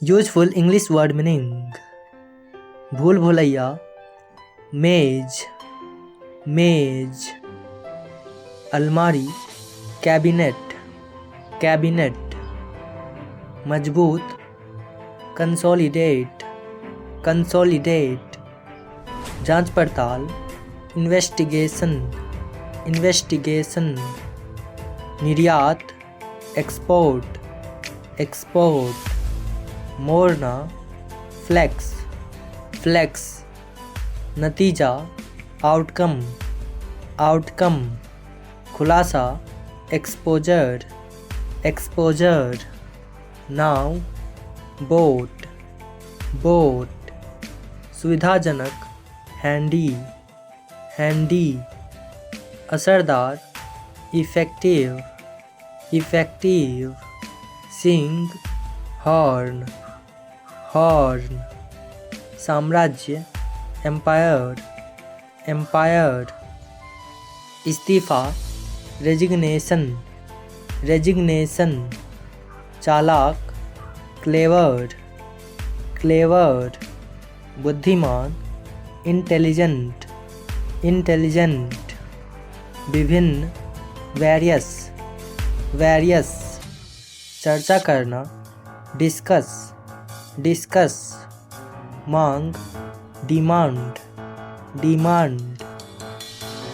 Useful English word meaning भूल भुलैया, मेज, मेज, अलमारी, कैबिनेट, कैबिनेट, मजबूत, कंसोलिडेट, कंसोलिडेट, जांच पड़ताल, इन्वेस्टिगेशन, इन्वेस्टिगेशन, निर्यात, एक्सपोर्ट, एक्सपोर्ट, मोड़ना, फ्लेक्स, फ्लेक्स, नतीजा, आउटकम, आउटकम, खुलासा, एक्सपोजर, एक्सपोजर, नाव, बोट, बोट, सुविधाजनक, हैंडी, हैंडी, असरदार, इफेक्टिव, इफेक्टिव, सिंग, हॉर्न, हॉर्न, साम्राज्य, एम्पायर, एम्पायर, इस्तीफा, रेजिग्नेशन, रेजिग्नेशन, चालाक, क्लेवर, क्लेवर, बुद्धिमान, इंटेलिजेंट, इंटेलिजेंट, विभिन्न, वेरियस, वेरियस, चर्चा करना, डिस्कस, डिस्कस, मांग, डिमांड, डिमांड,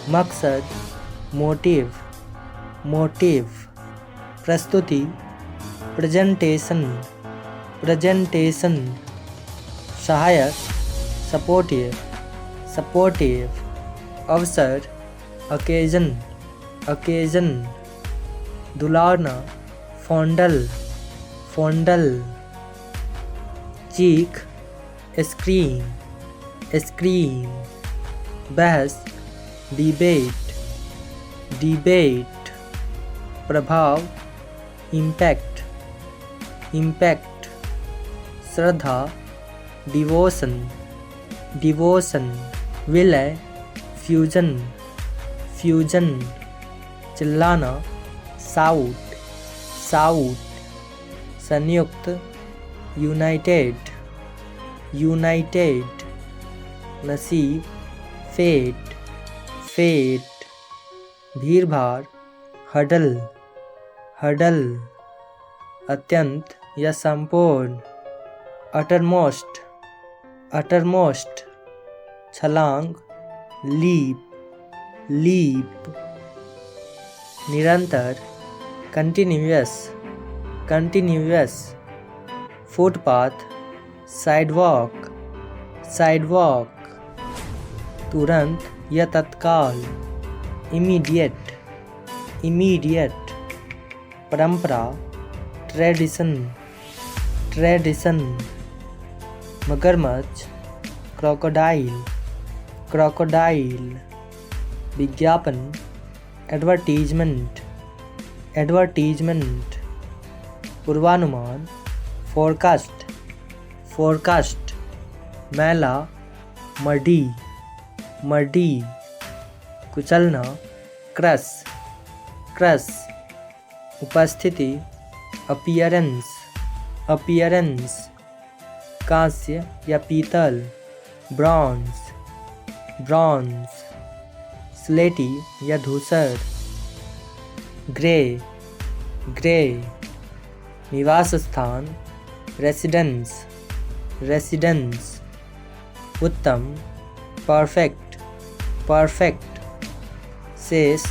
मकसद, मोटिव, मोटिव, प्रस्तुति, प्रेजेंटेशन, प्रेजेंटेशन, सहायक, सपोर्टिव, सपोर्टिव, अवसर, अकेजन, अकेजन, दुलारना, फॉन्डल, फॉन्डल, चीख, स्क्रीन, स्क्रीन, बहस, डिबेट, डिबेट, प्रभाव, इम्पैक्ट, इम्पैक्ट, श्रद्धा, डिवोशन, डिवोशन, विलय, फ्यूजन, फ्यूजन, चिल्लाना, साउट, साउट, संयुक्त, यूनाइटेड, यूनाइटेड, नसीब, फेट, फेट, भीड़ भाड़, हडल, हडल, अत्यंत या संपूर्ण, अटरमोस्ट, अटरमोस्ट, छलांग, लीप, लीप, निरंतर, continuous, continuous, footpath, sidewalk, sidewalk, तुरंत या तत्काल, इमीडिएट, इमीडिएट, परंपरा, ट्रेडिशन, ट्रेडिशन, मगरमच्छ, क्रोकोडाइल, क्रोकोडाइल, विज्ञापन, एडवर्टीजमेंट, एडवर्टीजमेंट, पूर्वानुमान, फोरकास्ट, फोरकास्ट, मैला, मडी, मडी, कुचलना, क्रस, क्रस, उपस्थिति, अपीयरेंस, अपीयरेंस, कांस्य या पीतल, ब्रॉन्ज, ब्रॉन्ज, स्लेटी या धूसर, ग्रे, ग्रे, निवास स्थान, रेसिडेंस, रेसिडेंस, उत्तम, परफेक्ट, परफेक्ट, शेष,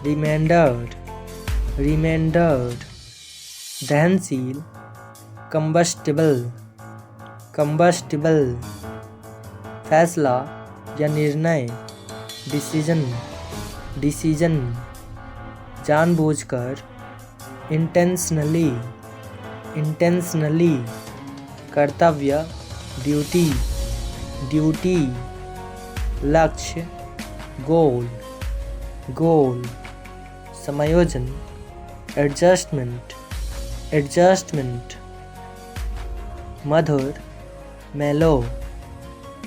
रिमाइंडर, रिमाइंडर, दहनशील, कंबस्टिबल, कंबस्टिबल, फैसला या निर्णय, डिसीजन, डिसीजन, जानबूझकर, इंटेंशनली, इंटेंशनली, कर्तव्य, ड्यूटी, ड्यूटी, लक्ष्य, गोल, गोल, समायोजन, एडजस्टमेंट, एडजस्टमेंट, मधुर, मेलो,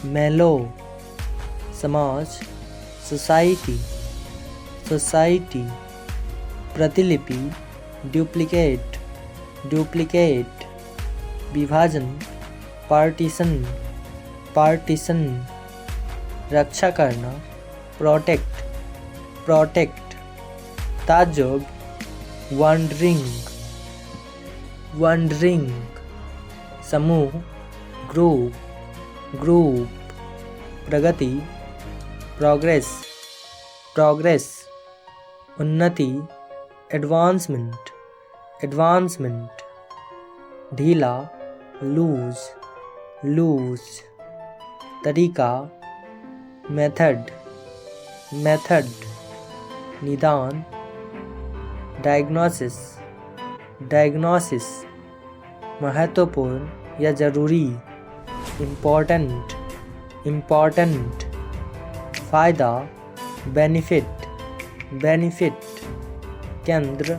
मेलो, समाज, सोसाइटी, सोसाइटी, प्रतिलिपि, डुप्लिकेट, डुप्लिकेट, विभाजन, पार्टीशन, पार्टीशन, रक्षा करना, प्रोटेक्ट, प्रोटेक्ट, ताज्जुब, वंडरिंग, वंडरिंग, समूह, ग्रुप, ग्रुप, प्रगति, प्रोग्रेस, प्रोग्रेस, उन्नति, एडवांसमेंट, एडवांसमेंट, ढीला, लूज, लूज, तरीका, मेथड, मेथड, निदान, डायग्नोसिस, डायग्नोसिस, महत्वपूर्ण या जरूरी, इम्पोर्टेंट, इम्पोर्टेंट, फ़ायदा, बेनिफिट, बेनिफिट, केंद्र,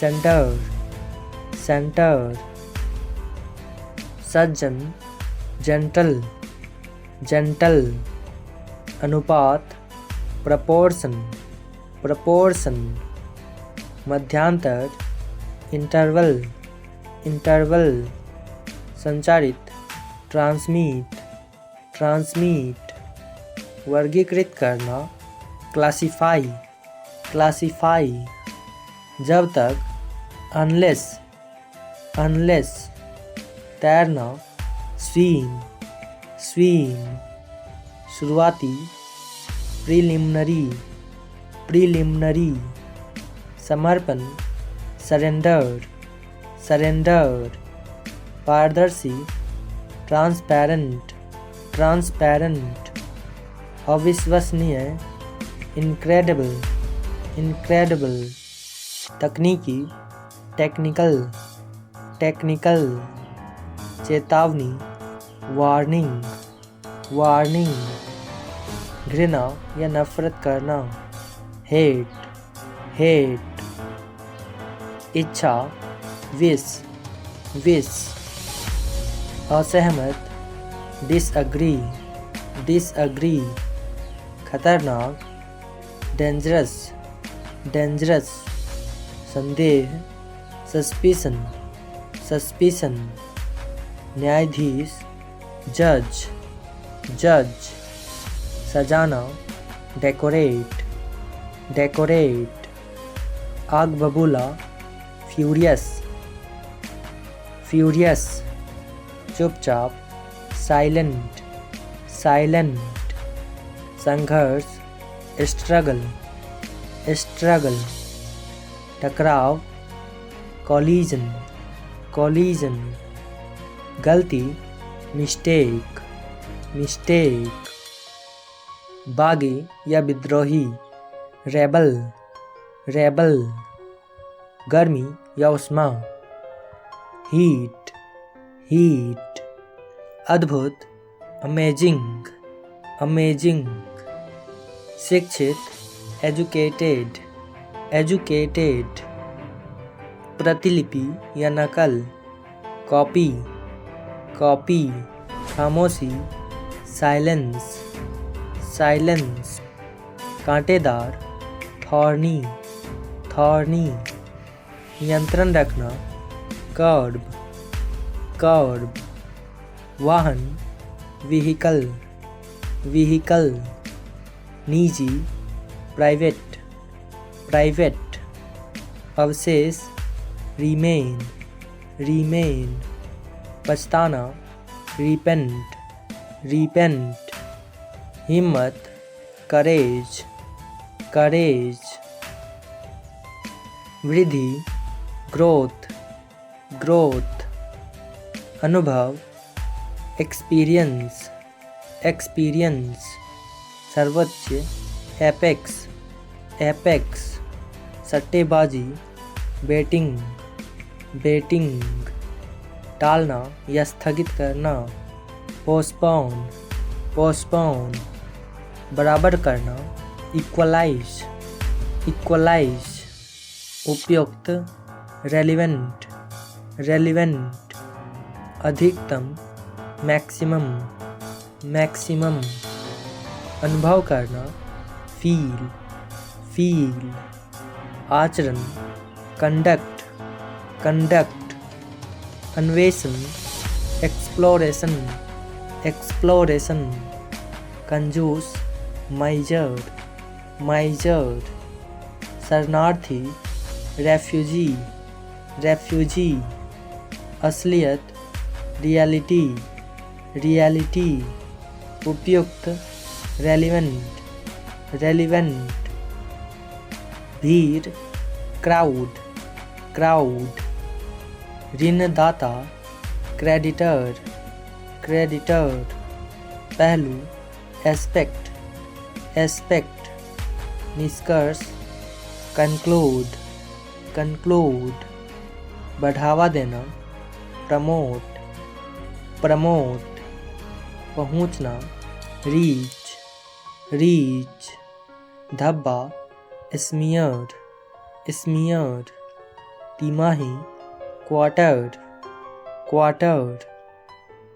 सेंटर, सेंटर, सज्जन, जेंटल, जेंटल, अनुपात, प्रपोर्शन, प्रपोर्शन, मध्यांतर, इंटरवल, इंटरवल, संचारित, ट्रांसमिट, ट्रांसमिट, वर्गीकृत करना, क्लासिफाई, क्लासिफाई, जब तक, अनलेस, अनलेस, तैरना, स्विम, स्विम, शुरुआती, प्रीलिमिनरी, प्रीलिमिनरी, समर्पण, सरेंडर, सरेंडर, पारदर्शी, ट्रांसपेरेंट, ट्रांसपेरेंट, अविश्वसनीय, इनक्रेडिबल, इनक्रेडिबल, तकनीकी, टेक्निकल, टेक्निकल, चेतावनी, वार्निंग, वार्निंग, घृणा या नफरत करना, हेट, हेट, इच्छा, विश, विश, असहमत, डिसएग्री, डिसएग्री, खतरनाक, डेंजरस, डेंजरस, संदेह, सस्पिशन, सस्पिशन, न्यायाधीश, जज, जज, सजाना, डेकोरेट, डेकोरेट, आग बबूला, फ्यूरियस, फ्यूरियस, चुपचाप, साइलेंट, साइलेंट, संघर्ष, स्ट्रगल, स्ट्रगल, टकराव, कॉलिजन, कॉलिजन, गलती, मिस्टेक, मिस्टेक, बागी या विद्रोही, रेबल, रेबल, गर्मी या उष्मा, हीट, हीट, अद्भुत, अमेजिंग, अमेजिंग, शिक्षित, एजुकेटेड, एजुकेटेड, प्रतिलिपि या नकल, कॉपी, कॉपी, खामोशी, साइलेंस, साइलेंस, कांटेदार, थॉर्नी, थॉर्नी, नियंत्रण रखना, कर्ब, कर्ब, वाहन, व्हीकल, व्हीकल, निजी, प्राइवेट, प्राइवेट, अवशेष, रिमेन, रिमेन, पछताना, रिपेंट, रिपेंट, हिम्मत, करेज, करेज, वृद्धि, ग्रोथ, ग्रोथ, अनुभव, एक्सपीरियंस, एक्सपीरियंस, सर्वोच्च, एपेक्स, एपेक्स, सट्टेबाजी, बेटिंग, बेटिंग, टालना या स्थगित करना, पोस्टपोन, पोस्टपोन, बराबर करना, इक्वलाइज, इक्वलाइज, उपयुक्त, रेलिवेंट, रेलिवेंट, अधिकतम, मैक्सिमम, मैक्सिमम, अनुभव करना, फील, फील, आचरण, कंडक्ट, कंडक्ट, अन्वेषण, एक्सप्लोरेशन, एक्सप्लोरेशन। कंजूस, माइजर, माइजर। शरणार्थी, रेफ्यूजी, रेफ्यूजी। असलियत, रियलिटी, रियलिटी। उपयुक्त, रेलिवेंट, रेलिवेंट। भीड़, क्राउड, क्राउड। ऋणदाता, क्रेडिटर, क्रेडिटर। पहलू, एस्पेक्ट, एस्पेक्ट। निष्कर्ष, कंक्लूड, कंक्लूड। बढ़ावा देना, प्रमोट, प्रमोट। पहुंचना, रीच, रीच। धब्बा, स्मीयर, स्मीयर। तिमाही, क्वार्टर, क्वार्टर।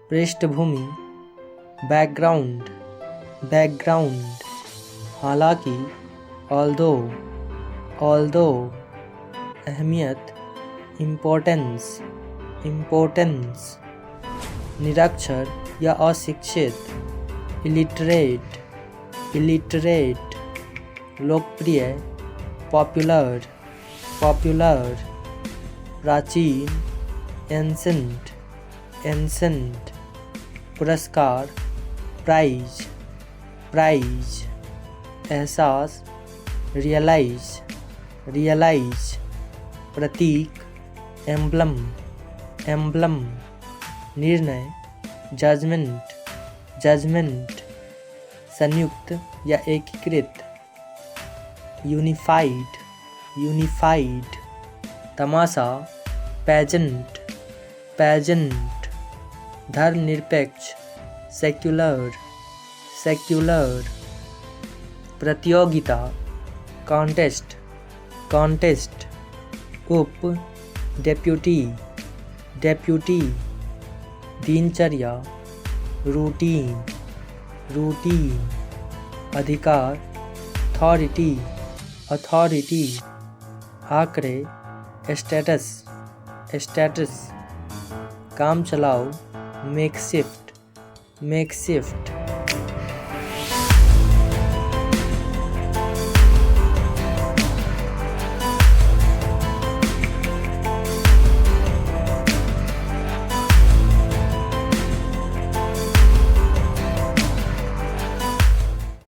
पृष्ठभूमि, बैकग्राउंड, बैकग्राउंड। हालांकि, ऑल्दो, ऑल्दो। अहमियत, इम्पोर्टेंस, इम्पोर्टेंस। निरक्षर या अशिक्षित, इलिटरेट, इलिटरेट। लोकप्रिय, पॉपुलर, पॉपुलर। प्राचीन, एंसेंट, एंसेंट। पुरस्कार, प्राइज, प्राइज। एहसास, रियलाइज, रियलाइज। प्रतीक, एम्ब्लम, एम्ब्लम। निर्णय, जजमेंट, जजमेंट। संयुक्त या एकीकृत, यूनिफाइड, यूनिफाइड। तमाशा, पैजेंट, पैजेंट। धर्मनिरपेक्ष, सेक्युलर, सेक्युलर। प्रतियोगिता, कॉन्टेस्ट, कॉन्टेस्ट। उप, डेप्यूटी, डेप्यूटी। दिनचर्या, रूटीन, रूटीन। अधिकार, अथॉरिटी, अथॉरिटी। आंकड़े, स्टेटस, स्टेटस। काम चलाओ, मेकशिफ्ट, मेकशिफ्ट।